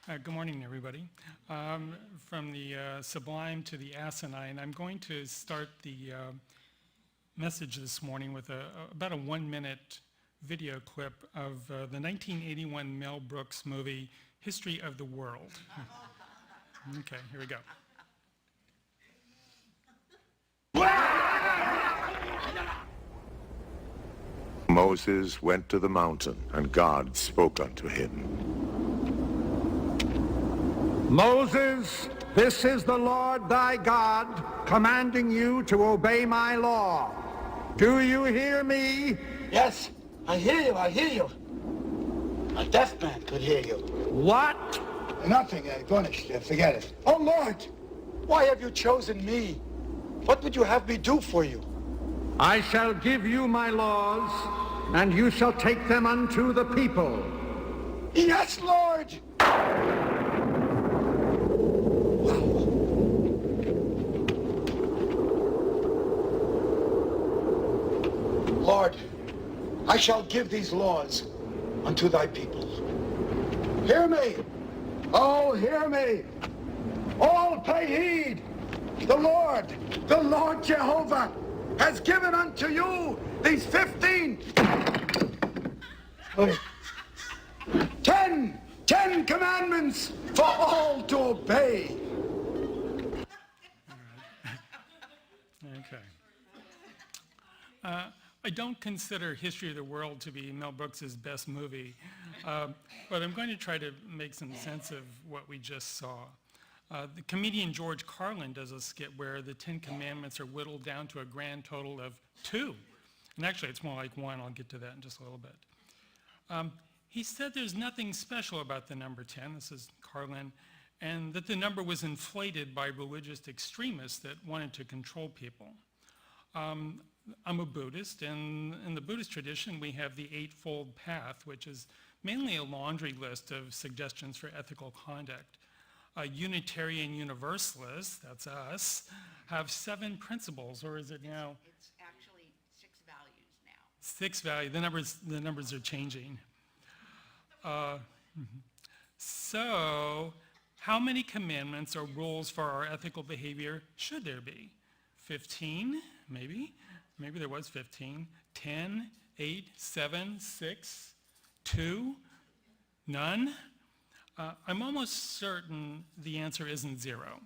Good morning, everybody. From the sublime to the asinine, I'm going to start the message this morning with about a 1-minute video clip of the 1981 Mel Brooks movie, History of the World. Okay, here we go. Moses went to the mountain, and God spoke unto him. Moses, this is the Lord thy God, commanding you to obey my law. Do you hear me? Yes, I hear you. A deaf man could hear you. What? Nothing, Gonish, forget it. Oh, Lord, why have you chosen me? What would you have me do for you? I shall give you my laws, and you shall take them unto the people. Yes, Lord! Lord, I shall give these laws unto thy people. Hear me! Oh, hear me! All pay heed! The Lord Jehovah, has given unto you these 10 commandments for all to obey. Okay. I don't consider History of the World to be Mel Brooks' best movie, but I'm going to try to make some sense of what we just saw. The comedian George Carlin does a skit where the 10 Commandments are whittled down to a grand total of 2. And actually, it's more like 1. I'll get to that in just a little bit. He said there's nothing special about the number 10, this is Carlin, and that the number was inflated by religious extremists that wanted to control people. I'm a Buddhist, and in the Buddhist tradition, we have the Eightfold Path, which is mainly a laundry list of suggestions for ethical conduct. Unitarian Universalists, that's us, have 7 principles, or is it now? It's actually 6 values now. 6 values, the numbers are changing. So, how many commandments or rules for our ethical behavior should there be? 15, maybe? Maybe there was 15. 10, 8, 7, 6, 2, none? I'm almost certain the answer isn't 0.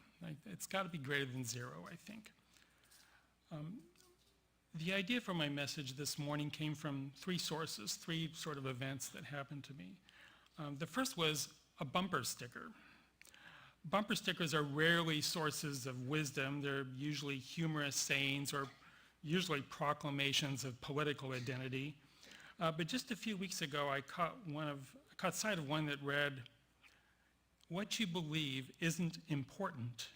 It's got to be greater than 0, I think. The idea for my message this morning came from 3 sources, 3 sort of events that happened to me. The first was a bumper sticker. Bumper stickers are rarely sources of wisdom. They're usually humorous sayings or usually proclamations of political identity. But just a few weeks ago, I caught sight of one that read, "What you believe isn't important.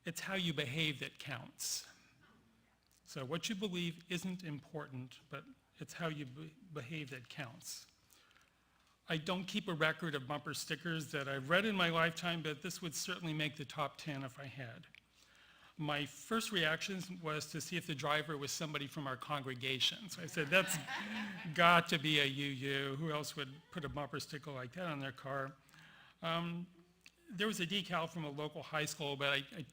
It's how you behave that counts." So what you believe isn't important, but it's how you behave that counts. I don't keep a record of bumper stickers that I've read in my lifetime, but this would certainly make the top 10 if I had. My first reaction was to see if the driver was somebody from our congregation. So I said, that's got to be a UU. Who else would put a bumper sticker like that on their car? There was a decal from a local high school, but I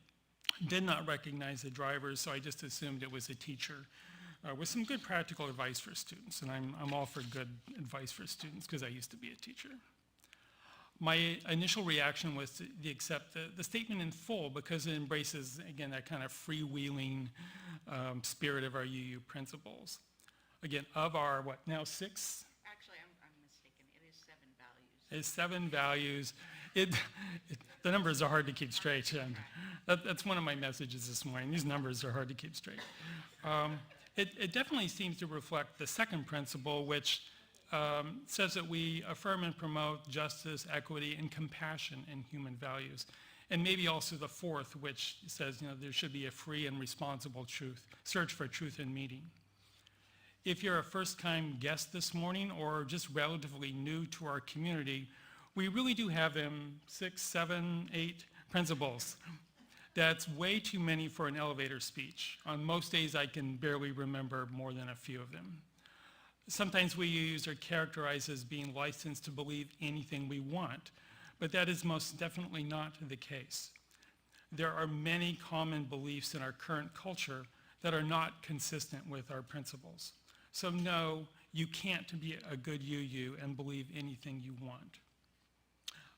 did not recognize the driver, so I just assumed it was a teacher with some good practical advice for students. And I'm all for good advice for students because I used to be a teacher. My initial reaction was to accept the statement in full because it embraces, again, that kind of freewheeling spirit of our UU principles. Again, of our, now 6? Actually, I'm mistaken. It is 7 values. It's 7 values. The numbers are hard to keep straight, and that's one of my messages this morning. These numbers are hard to keep straight. It definitely seems to reflect the second principle, which says that we affirm and promote justice, equity, and compassion in human values. And maybe also the fourth, which says there should be a free and responsible search for truth and meaning. If you're a first-time guest this morning or just relatively new to our community, we really do have them 6, 7, 8 principles. That's way too many for an elevator speech. On most days, I can barely remember more than a few of them. Sometimes we use or characterize as being licensed to believe anything we want, but that is most definitely not the case. There are many common beliefs in our current culture that are not consistent with our principles. So no, you can't be a good you and believe anything you want.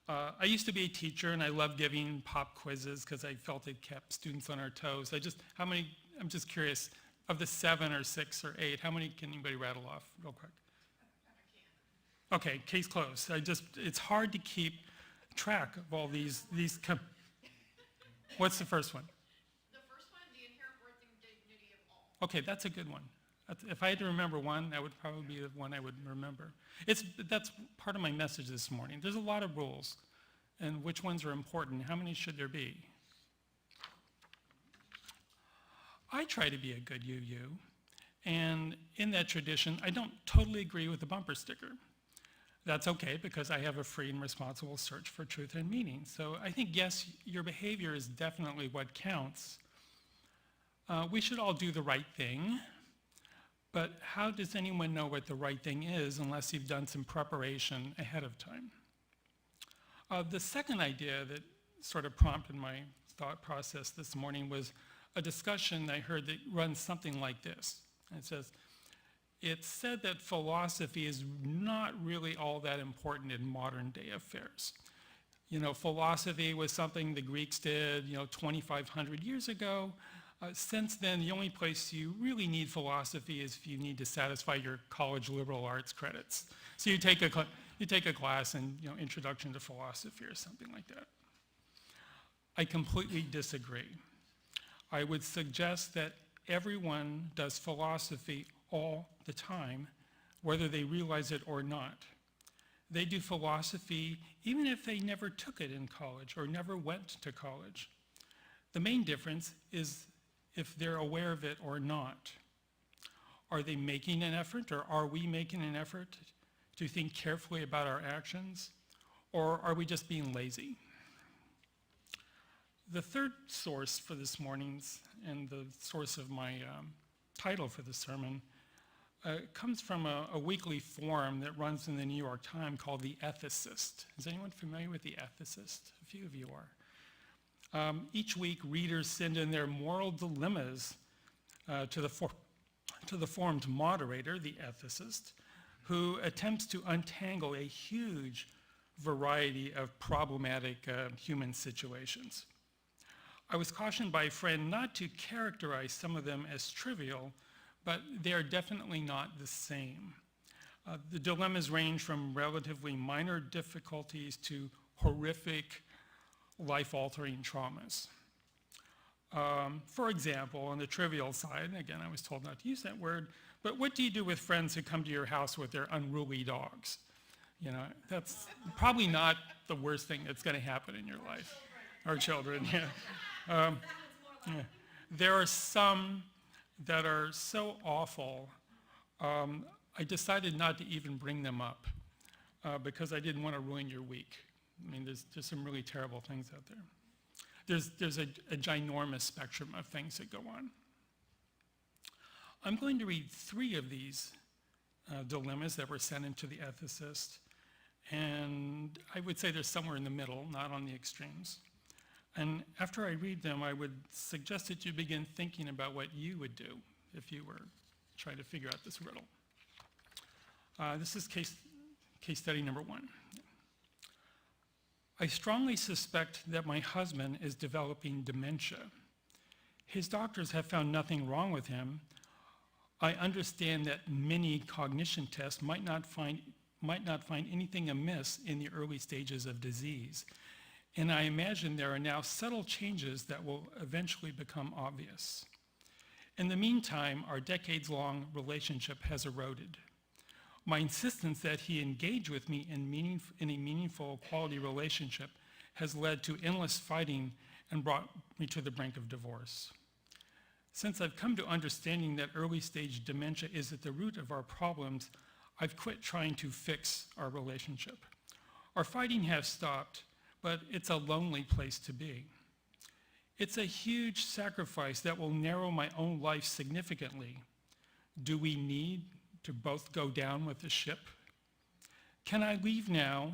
I used to be a teacher, and I loved giving pop quizzes because I felt it kept students on our toes. I'm just curious, of the 7 or 6 or 8, how many can anybody rattle off real quick? Okay, case closed. It's hard to keep track of all these. What's the first one? The first one, the inherent worth and dignity of all. Okay, that's a good one. If I had to remember one, that would probably be the one I would remember. That's part of my message this morning. There's a lot of rules, and which ones are important? How many should there be? I try to be a good you, and in that tradition, I don't totally agree with the bumper sticker. That's okay, because I have a free and responsible search for truth and meaning. So I think, yes, your behavior is definitely what counts. We should all do the right thing. But how does anyone know what the right thing is unless you've done some preparation ahead of time? The second idea that sort of prompted my thought process this morning was a discussion I heard that runs something like this. It says, it's said that philosophy is not really all that important in modern day affairs. You know, philosophy was something the Greeks did, 2,500 years ago. Since then, the only place you really need philosophy is if you need to satisfy your college liberal arts credits. So you take a class in Introduction to Philosophy or something like that. I completely disagree. I would suggest that everyone does philosophy all the time, whether they realize it or not. They do philosophy even if they never took it in college or never went to college. The main difference is if they're aware of it or not. Are they making an effort, or are we making an effort to think carefully about our actions, or are we just being lazy? The third source for this morning's, and the source of my title for the sermon, comes from a weekly forum that runs in the New York Times called The Ethicist. Is anyone familiar with The Ethicist? A few of you are. Each week, readers send in their moral dilemmas to the forum's moderator, the ethicist, who attempts to untangle a huge variety of problematic human situations. I was cautioned by a friend not to characterize some of them as trivial, but they are definitely not the same. The dilemmas range from relatively minor difficulties to horrific, life-altering traumas. For example, on the trivial side, and again, I was told not to use that word, but what do you do with friends who come to your house with their unruly dogs? That's probably not the worst thing that's going to happen in your life. Or children, yeah. There are some that are so awful, I decided not to even bring them up because I didn't want to ruin your week. I mean, there's some really terrible things out there. There's a ginormous spectrum of things that go on. I'm going to read 3 of these dilemmas that were sent into the ethicist, and I would say they're somewhere in the middle, not on the extremes. And after I read them, I would suggest that you begin thinking about what you would do if you were trying to figure out this riddle. This is case study number 1. I strongly suspect that my husband is developing dementia. His doctors have found nothing wrong with him. I understand that many cognition tests might not find anything amiss in the early stages of disease. And I imagine there are now subtle changes that will eventually become obvious. In the meantime, our decades-long relationship has eroded. My insistence that he engage with me in a meaningful quality relationship has led to endless fighting and brought me to the brink of divorce. Since I've come to understanding that early stage dementia is at the root of our problems, I've quit trying to fix our relationship. Our fighting has stopped, but it's a lonely place to be. It's a huge sacrifice that will narrow my own life significantly. Do we need to both go down with the ship? Can I leave now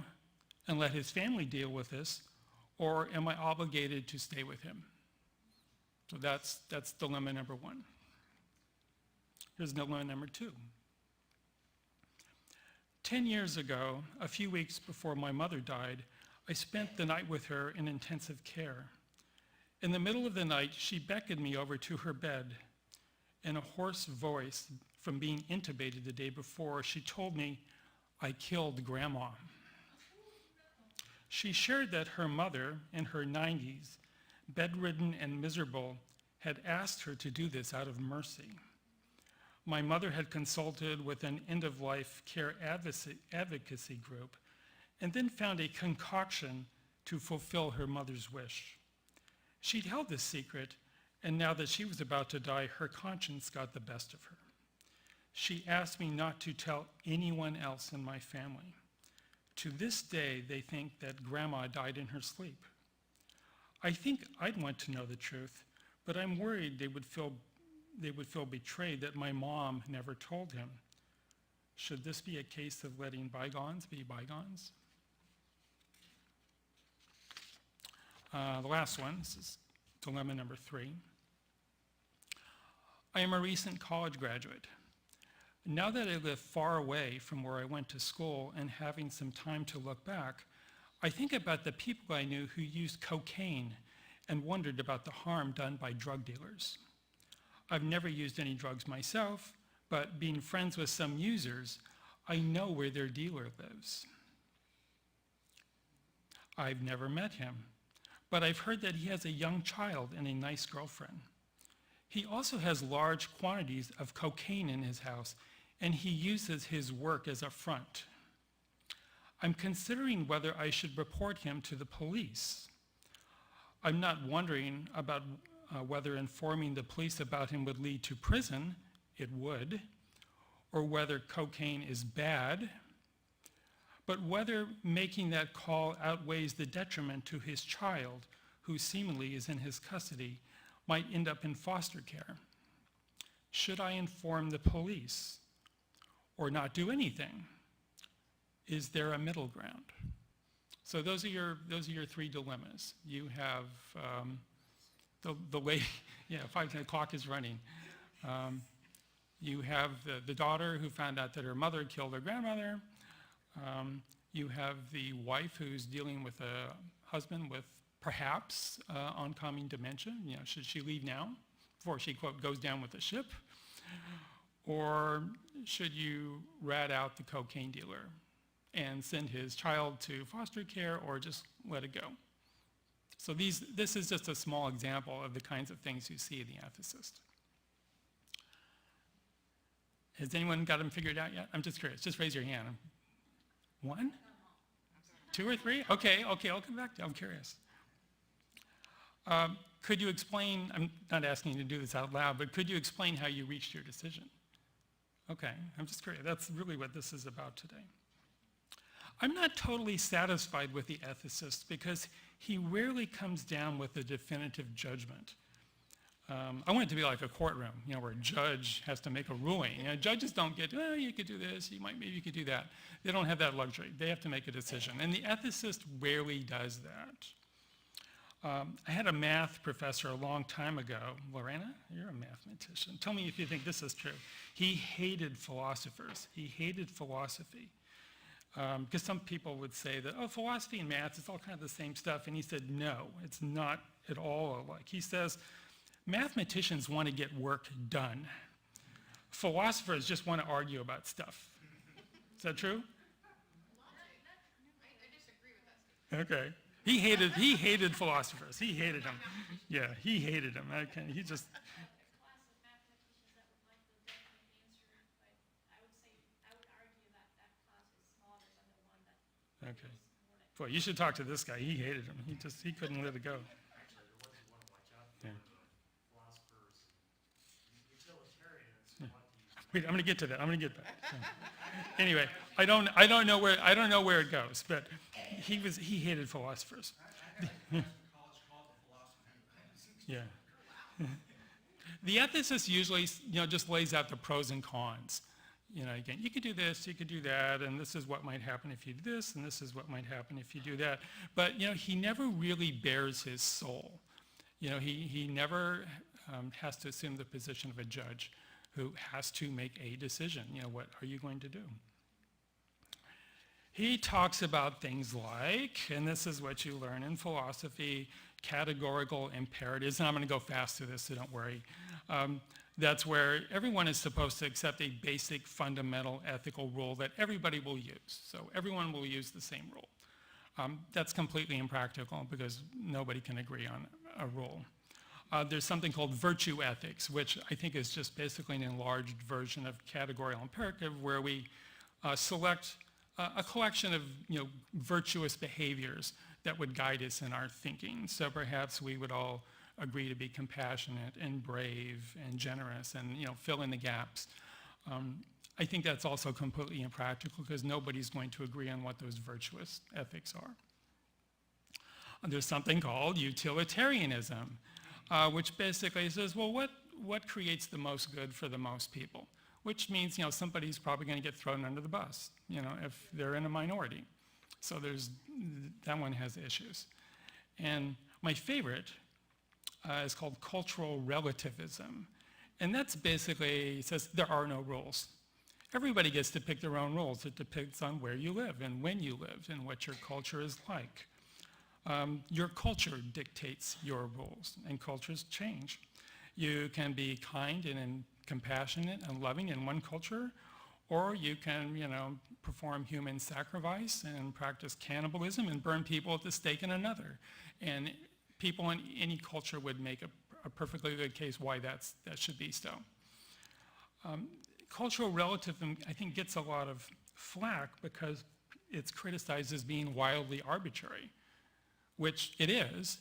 and let his family deal with this, or am I obligated to stay with him? So that's dilemma number one. Here's dilemma number two. 10 years ago, a few weeks before my mother died, I spent the night with her in intensive care. In the middle of the night, she beckoned me over to her bed. In a hoarse voice, from being intubated the day before, she told me, "I killed Grandma." She shared that her mother, in her 90s, bedridden and miserable, had asked her to do this out of mercy. My mother had consulted with an end-of-life care advocacy group and then found a concoction to fulfill her mother's wish. She'd held this secret, and now that she was about to die, her conscience got the best of her. She asked me not to tell anyone else in my family. To this day, they think that Grandma died in her sleep. I think I'd want to know the truth, but I'm worried they would feel betrayed that my mom never told him. Should this be a case of letting bygones be bygones? The last one, this is dilemma number 3. I am a recent college graduate. Now that I live far away from where I went to school and having some time to look back, I think about the people I knew who used cocaine and wondered about the harm done by drug dealers. I've never used any drugs myself, but being friends with some users, I know where their dealer lives. I've never met him, but I've heard that he has a young child and a nice girlfriend. He also has large quantities of cocaine in his house, and he uses his work as a front. I'm considering whether I should report him to the police. I'm not wondering about whether informing the police about him would lead to prison. It would. Or whether cocaine is bad, but whether making that call outweighs the detriment to his child, who seemingly is in his custody, might end up in foster care. Should I inform the police or not do anything? Is there a middle ground? So those are your 3 dilemmas. You have the way, 5 o'clock is running. You have the daughter who found out that her mother killed her grandmother. You have the wife who's dealing with a husband with perhaps oncoming dementia. Should she leave now before she, quote, goes down with the ship? Or should you rat out the cocaine dealer and send his child to foster care, or just let it go? So this is just a small example of the kinds of things you see in the ethicist. Has anyone got them figured out yet? I'm just curious. Just raise your hand. 1? 2 or 3? Okay, I'll come back to you. I'm curious. Could you explain, I'm not asking you to do this out loud, but could you explain how you reached your decision? Okay, I'm just curious. That's really what this is about today. I'm not totally satisfied with the ethicist because he rarely comes down with a definitive judgment. I want it to be like a courtroom, where a judge has to make a ruling. Judges don't get, you could do this, maybe you could do that. They don't have that luxury. They have to make a decision. And the ethicist rarely does that. I had a math professor a long time ago. Lorena, you're a mathematician. Tell me if you think this is true. He hated philosophers. He hated philosophy. Because some people would say that, philosophy and math, it's all kind of the same stuff. And he said, no, it's not at all alike. He says, mathematicians want to get work done. Philosophers just want to argue about stuff. Is that true? I disagree with that statement. Okay. He hated philosophers. He hated them. Yeah, he hated them. Okay. He just. A class of mathematicians that would like the definite answer, but I would argue that class is smaller than the one that. Okay. Boy, you should talk to this guy. He hated him. He couldn't let it go. Actually, the ones you want to watch out for are the philosophers and utilitarians who want to use. Wait, I'm going to get to that. Anyway, I don't know where it goes, but he hated philosophers. Yeah. The ethicist usually, just lays out the pros and cons. Again, you could do this, you could do that, and this is what might happen if you do this, and this is what might happen if you do that. But, he never really bears his soul. He never has to assume the position of a judge who has to make a decision. What are you going to do? He talks about things like, and this is what you learn in philosophy, categorical imperatives, and I'm going to go fast through this, so don't worry. That's where everyone is supposed to accept a basic fundamental ethical rule that everybody will use. So everyone will use the same rule. That's completely impractical because nobody can agree on a rule. There's something called virtue ethics, which I think is just basically an enlarged version of categorical imperative, where we select a collection of virtuous behaviors that would guide us in our thinking. So perhaps we would all agree to be compassionate and brave and generous and fill in the gaps. I think that's also completely impractical because nobody's going to agree on what those virtuous ethics are. There's something called utilitarianism, which basically says, well, what creates the most good for the most people? Which means, somebody's probably going to get thrown under the bus, if they're in a minority. So that one has issues. And my favorite is called cultural relativism. And that's basically, it says there are no rules. Everybody gets to pick their own rules. It depends on where you live and when you live and what your culture is like. Your culture dictates your rules, and cultures change. You can be kind and compassionate and loving in one culture, or you can, perform human sacrifice and practice cannibalism and burn people at the stake in another. And people in any culture would make a perfectly good case why that should be so. Cultural relativism, I think, gets a lot of flack because it's criticized as being wildly arbitrary, which it is.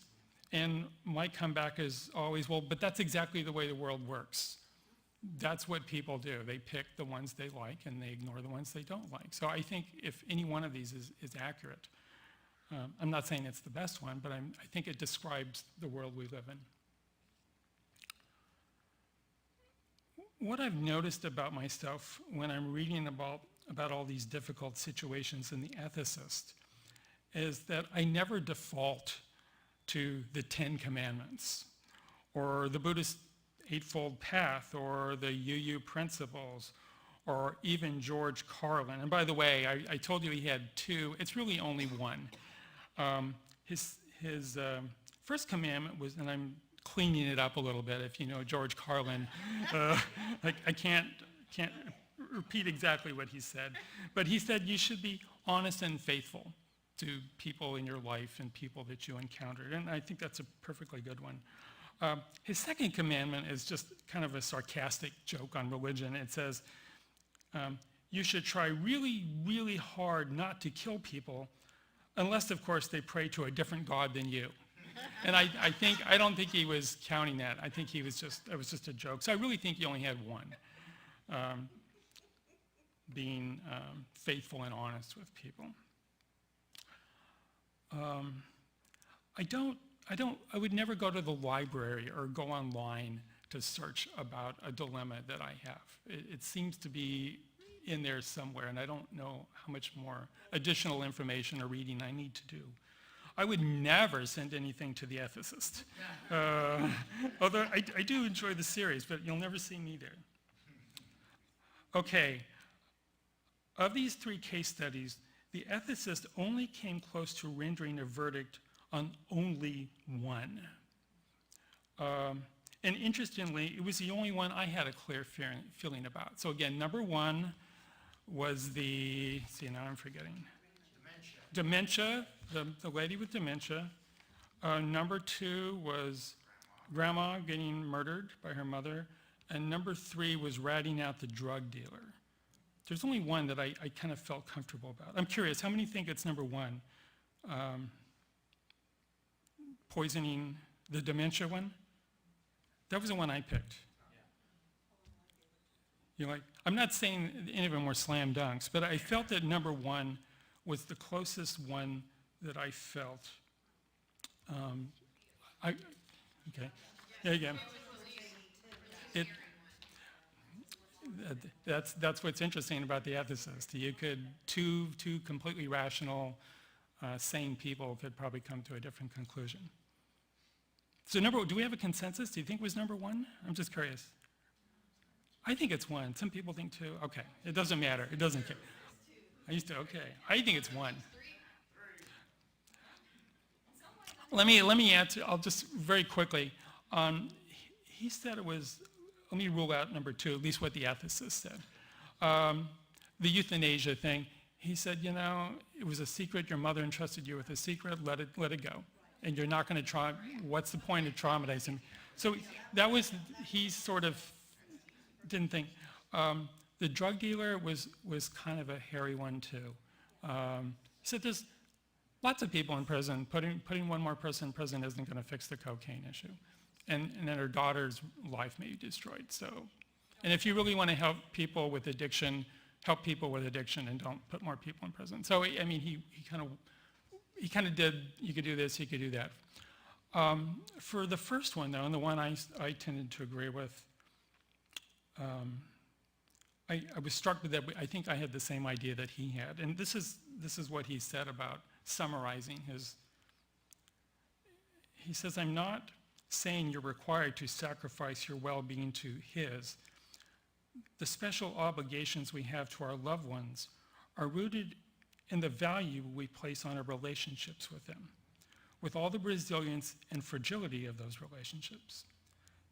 And my comeback is always, well, but that's exactly the way the world works. That's what people do. They pick the ones they like and they ignore the ones they don't like. So I think if any one of these is accurate, I'm not saying it's the best one, but I think it describes the world we live in. What I've noticed about myself when I'm reading about all these difficult situations in the ethicist is that I never default to the 10 Commandments or the Buddhist Eightfold Path or the UU Principles or even George Carlin. And by the way, I told you he had two. It's really only one. His first commandment was, and I'm cleaning it up a little bit if you know George Carlin. I can't repeat exactly what he said, but he said you should be honest and faithful to people in your life and people that you encountered, and I think that's a perfectly good one. His second commandment is just kind of a sarcastic joke on religion. It says, you should try really, really hard not to kill people, unless, of course, they pray to a different God than you. And I don't think he was counting that. I think it was just a joke. So I really think he only had one, being faithful and honest with people. I would never go to the library or go online to search about a dilemma that I have. It seems to be in there somewhere, and I don't know how much more additional information or reading I need to do. I would never send anything to the ethicist. Although I do enjoy the series, but you'll never see me there. Okay, of these 3 case studies, the ethicist only came close to rendering a verdict on only one. And interestingly, it was the only one I had a clear feeling about. So again, number 1 was now I'm forgetting. Dementia, the lady with dementia. Number 2 was grandma getting murdered by her mother. And number 3 was ratting out the drug dealer. There's only one that I kind of felt comfortable about. I'm curious, how many think it's number 1? Poisoning the dementia one? That was the one I picked. I'm not saying any of them were slam dunks, but I felt that number 1 was the closest one that I felt. Okay. Yeah, again. That's what's interesting about the ethicist. You could, two completely rational, sane people could probably come to a different conclusion. So do we have a consensus? Do you think it was number 1? I'm just curious. I think it's 1. Some people think 2. Okay, it doesn't matter. It doesn't care. Okay. I think it's 1. Let me add to, I'll just very quickly. He said it was, let me rule out number 2, at least what the ethicist said. The euthanasia thing, he said, it was a secret, your mother entrusted you with a secret, let it go. And you're not going to try, what's the point of traumatizing? So that was, he sort of didn't think. The drug dealer was kind of a hairy one too. He said there's lots of people in prison, putting one more person in prison isn't going to fix the cocaine issue. And then her daughter's life may be destroyed. So, and if you really want to help people with addiction and don't put more people in prison. So, I mean, he kind of did, you could do this, you could do that. For the first one, though, and the one I tended to agree with, I was struck with that. I think I had the same idea that he had. And this is what he said about summarizing his. He says, I'm not saying you're required to sacrifice your well-being to his. The special obligations we have to our loved ones are rooted in the value we place on our relationships with them, with all the resilience and fragility of those relationships.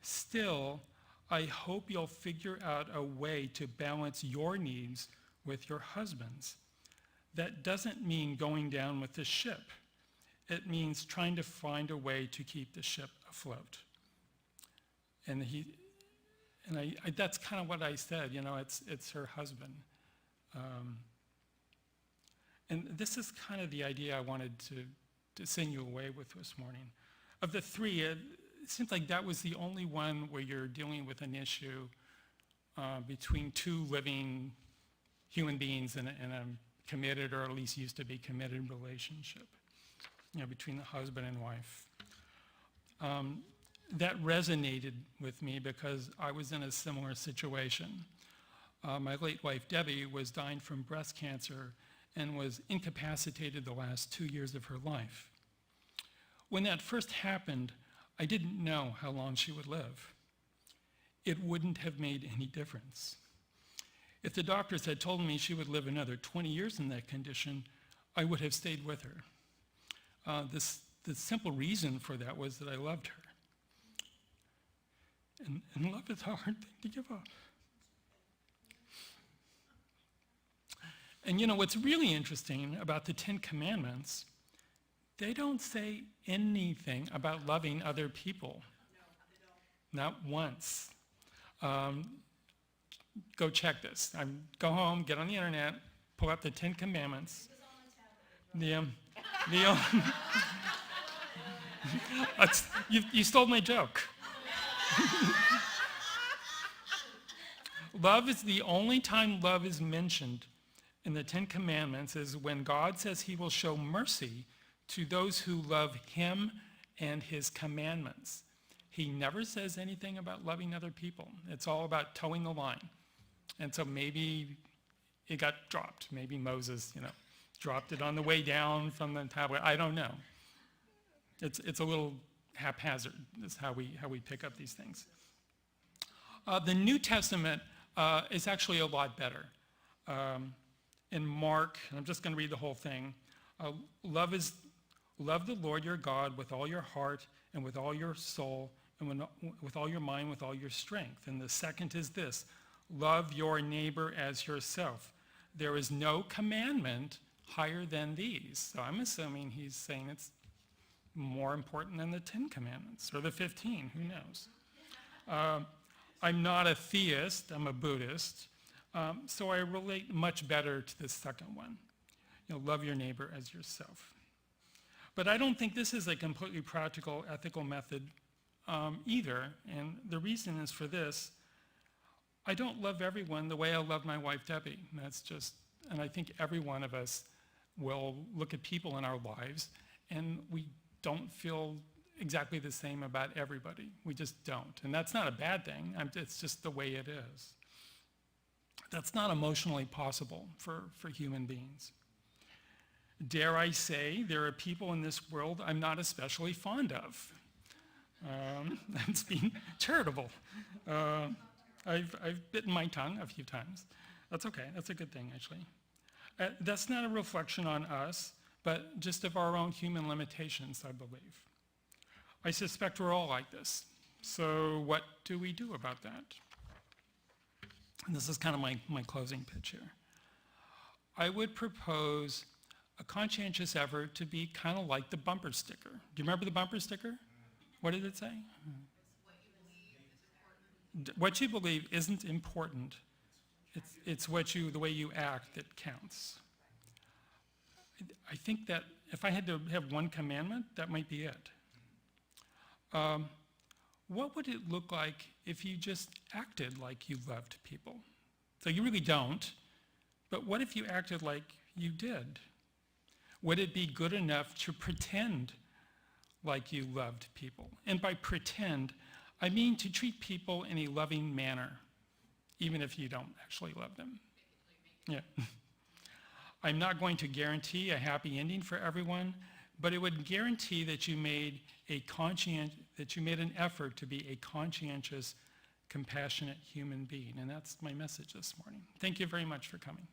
Still, I hope you'll figure out a way to balance your needs with your husband's. That doesn't mean going down with the ship. It means trying to find a way to keep the ship afloat. And that's kind of what I said, it's her husband. And this is kind of the idea I wanted to send you away with this morning. Of the 3, it seems like that was the only one where you're dealing with an issue between 2 living human beings in a committed, or at least used to be committed relationship, between the husband and wife. That resonated with me because I was in a similar situation. My late wife, Debbie, was dying from breast cancer and was incapacitated the last 2 years of her life. When that first happened, I didn't know how long she would live. It wouldn't have made any difference. If the doctors had told me she would live another 20 years in that condition, I would have stayed with her. The simple reason for that was that I loved her. And love is a hard thing to give up. And what's really interesting about the 10 Commandments, they don't say anything about loving other people. No, not once. Go check this. Go home, get on the internet, pull up the 10 Commandments. You stole my joke. Love is the only time love is mentioned in the 10 Commandments is when God says he will show mercy to those who love him and his commandments. He never says anything about loving other people. It's all about towing the line. And so maybe it got dropped. Maybe Moses, dropped it on the way down from the tablet. I don't know. It's a little haphazard. Is how we pick up these things. The New Testament is actually a lot better. In Mark, and I'm just going to read the whole thing. Love the Lord your God with all your heart and with all your soul and with all your mind, with all your strength. And the second is this: love your neighbor as yourself. There is no commandment higher than these. So I'm assuming he's saying it's more important than the 10 Commandments or the 15. Who knows? I'm not a theist. I'm a Buddhist. So I relate much better to the second one. Love your neighbor as yourself. But I don't think this is a completely practical, ethical method either. And the reason is for this. I don't love everyone the way I love my wife, Debbie. And I think every one of us will look at people in our lives and we don't feel exactly the same about everybody. We just don't. And that's not a bad thing. It's just the way it is. That's not emotionally possible for human beings. Dare I say, there are people in this world I'm not especially fond of. That's being charitable. I've bitten my tongue a few times. That's okay, that's a good thing, actually. That's not a reflection on us, but just of our own human limitations, I believe. I suspect we're all like this. So what do we do about that? And this is kind of my closing pitch here. I would propose a conscientious effort to be kind of like the bumper sticker. Do you remember the bumper sticker? What did it say? What you believe isn't important. It's the way you act that counts. I think that if I had to have one commandment, that might be it. What would it look like if you just acted like you loved people? So you really don't, but what if you acted like you did? Would it be good enough to pretend like you loved people? And by pretend, I mean to treat people in a loving manner, even if you don't actually love them. Yeah. I'm not going to guarantee a happy ending for everyone, but it would guarantee that you made an effort to be a conscientious, compassionate human being. And that's my message this morning. Thank you very much for coming.